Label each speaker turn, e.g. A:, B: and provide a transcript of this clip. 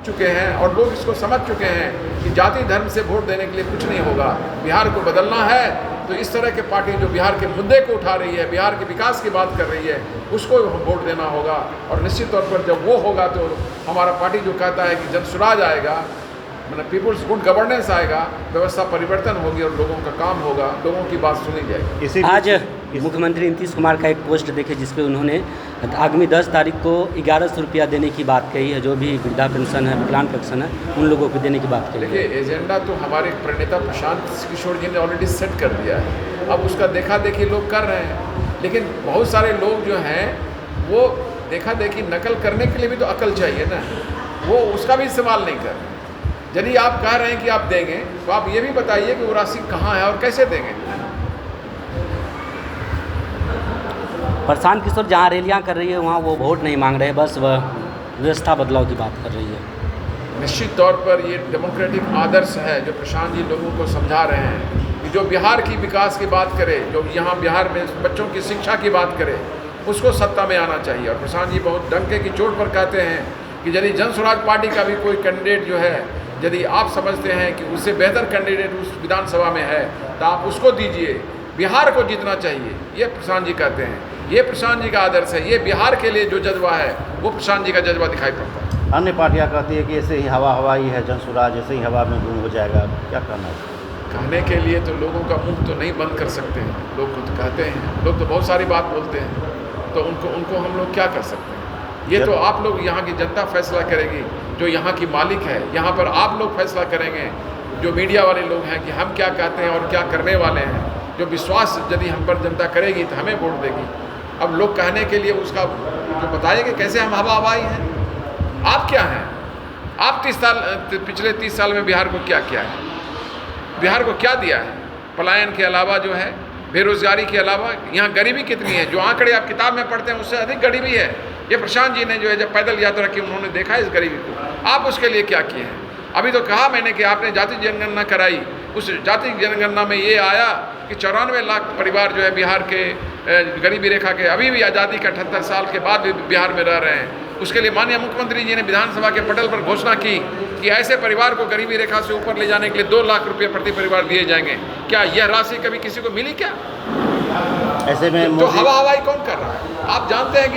A: चुके हैं और लोग इसको समझ चुके हैं कि जाति धर्म से वोट देने के लिए कुछ नहीं होगा। बिहार को बदलना है तो इस तरह के पार्टी जो बिहार के मुद्दे को उठा रही है, बिहार के विकास की बात कर रही है, उसको वोट देना होगा। और निश्चित तौर पर जब वो होगा तो हमारा पार्टी जो कहता है कि जनसुराज आएगा, मतलब पीपुल्स गुड गवर्नेंस आएगा, व्यवस्था परिवर्तन होगी और लोगों का काम होगा, लोगों की बात सुनी जाएगी।
B: आज मुख्यमंत्री नीतीश कुमार का एक पोस्ट देखे जिसपे उन्होंने आगामी 10 तारीख को 1100 रुपया देने की बात कही है, जो भी वृद्धा पेंशन है, विकलांग पेंशन है, उन लोगों को देने की बात कही है।
A: देखिए, एजेंडा तो हमारे प्रणेता प्रशांत किशोर जी ने ऑलरेडी सेट कर दिया है। अब उसका देखा देखी लोग कर रहे हैं, लेकिन बहुत सारे लोग जो हैं वो देखा देखी नकल करने के लिए भी तो अकल चाहिए ना, वो उसका भी इस्तेमाल नहीं कर रहे। यदि आप कह रहे हैं कि आप देंगे तो आप ये भी बताइए कि वो राशि कहाँ है और कैसे देंगे।
B: प्रशांत किशोर जहाँ रैलियाँ कर रही है वहाँ वो वोट नहीं मांग रहे, बस वह व्यवस्था बदलाव की बात कर रही है।
A: निश्चित तौर पर ये डेमोक्रेटिक आदर्श है जो प्रशांत जी लोगों को समझा रहे हैं कि जो बिहार की विकास की बात करे, जो यहाँ बिहार में बच्चों की शिक्षा की बात करे, उसको सत्ता में आना चाहिए। और प्रशांत जी बहुत डंके की चोट पर कहते हैं कि यदि जनसुराज पार्टी का भी कोई कैंडिडेट जो है, यदि आप समझते हैं कि उससे बेहतर कैंडिडेट उस विधानसभा में है तो आप उसको दीजिए, बिहार को जीतना चाहिए, ये प्रशांत जी कहते हैं। ये प्रशांत जी का आदर्श है, ये बिहार के लिए जो जज्बा है वो प्रशांत जी का जज्बा दिखाई पड़ता है।
C: अन्य पार्टियां कहती है कि ऐसे ही हवा ही है, जनसुराज ऐसे ही हवा में गुम हो जाएगा, क्या कहना है?
A: कहने के लिए तो लोगों का मुंह तो नहीं बंद कर सकते हैं, लोग तो कहते हैं, लोग तो बहुत सारी बात बोलते हैं, तो उनको हम लोग क्या कर सकते हैं? ये तो आप लोग, यहाँ की जनता फैसला करेगी, जो यहाँ की मालिक है। यहाँ पर आप लोग फैसला करेंगे, जो मीडिया वाले लोग हैं, कि हम क्या कहते हैं और क्या करने वाले हैं। जो विश्वास यदि हम पर जनता करेगी तो हमें वोट देगी। अब लोग कहने के लिए उसका जो बताएंगे कैसे हम हवाई हैं। आप क्या हैं? आप पिछले 30 साल में बिहार को क्या किया है? बिहार को क्या दिया है? पलायन के अलावा जो है, बेरोजगारी के अलावा यहाँ गरीबी कितनी है? जो आंकड़े आप किताब में पढ़ते हैं उससे अधिक गरीबी है। ये प्रशांत जी ने जो है जब पैदल यात्रा की उन्होंने देखा इस गरीबी को। आप उसके लिए क्या किए हैं? अभी तो कहा मैंने कि आपने जाति जनगणना कराई, उस जाति जनगणना में ये आया कि 94 लाख परिवार जो है बिहार के गरीबी रेखा के अभी भी आज़ादी के 78 साल के बाद भी बिहार में रह रहे हैं। उसके लिए माननीय मुख्यमंत्री जी ने विधानसभा के पटल पर घोषणा की कि ऐसे परिवार को गरीबी रेखा से ऊपर ले जाने के लिए 2 लाख रुपये प्रति परिवार दिए जाएंगे। क्या यह राशि कभी किसी को मिली क्या?
C: ऐसे में
A: तो हवाई कौन कर रहा है? आप जानते हैं कि